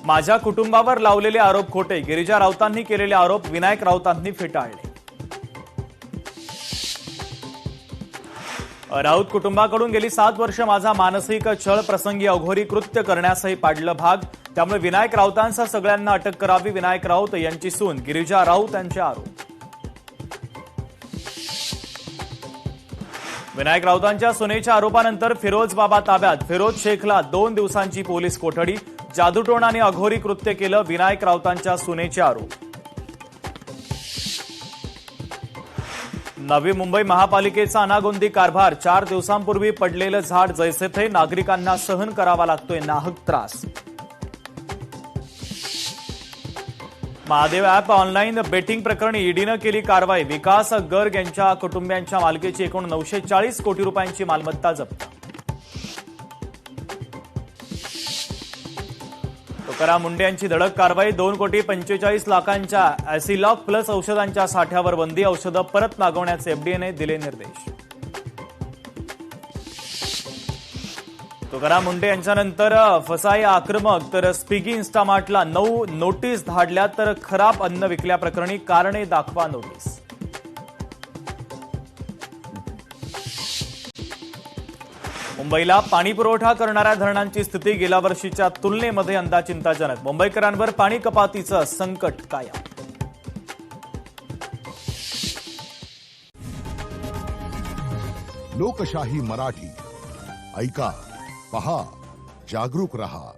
माझ्या कुटुंबावर लावलेले आरोप खोटे, गिरिजा राऊतांनी केलेले आरोप विनायक राऊतांनी फेटाळले. राऊत कुटुंबाकडून गेली 7 वर्ष माझा मानसिक छळ, प्रसंगी अघोरी कृत्य करण्यासही पाडलं भाग. त्यामुळे विनायक राऊतांसह सगळ्यांना अटक करावी. विनायक राऊत यांची सून गिरिजा राऊत यांचे आरोप. विनायक राऊतांच्या सुनेच्या आरोपानंतर फिरोज बाबा ताब्यात. फिरोज शेखला 2 दिवसांची पोलीस कोठडी. जादूटोणाने अघोरी कृत्य केलं, विनायक राऊतांच्या सुनेचे आरोप. नवी मुंबई महापालिकेचा अनागोंदी कारभार. 4 दिवसांपूर्वी पडलेलं झाड जैसे थे, नागरिकांना सहन करावा लागतोय नाहक त्रास. महादेव ॲप ऑनलाईन बेटिंग प्रकरणी ईडीनं केली कारवाई. विकास गर्ग यांच्या कुटुंबियांच्या मालकीची एकूण 940 कोटी रुपयांची मालमत्ता जप्त. तुकाराम मुंडे यांची धडक कारवाई. 2,45,00,000च्या ॲसिलॉक प्लस औषधांच्या साठ्यावर बंदी. औषधं परत मागवण्याचे एफडीएने दिले निर्देश. तुकाराम मुंडे यांच्यानंतर फसाई आक्रमक, तर स्विगी इन्स्टामार्टला 9 नोटीस धाडल्या. तर खराब अन्न विकल्याप्रकरणी कारणे दाखवा नोटीस. मुंबईला पाणीपुरवठा करणाऱ्या धरणांची स्थिती गेल्या वर्षीच्या तुलनेमध्ये यंदा चिंताजनक. मुंबईकरांवर पाणी कपातीचं संकट कायम. लोकशाही मराठी ऐका, पहा, जागरूक रहा.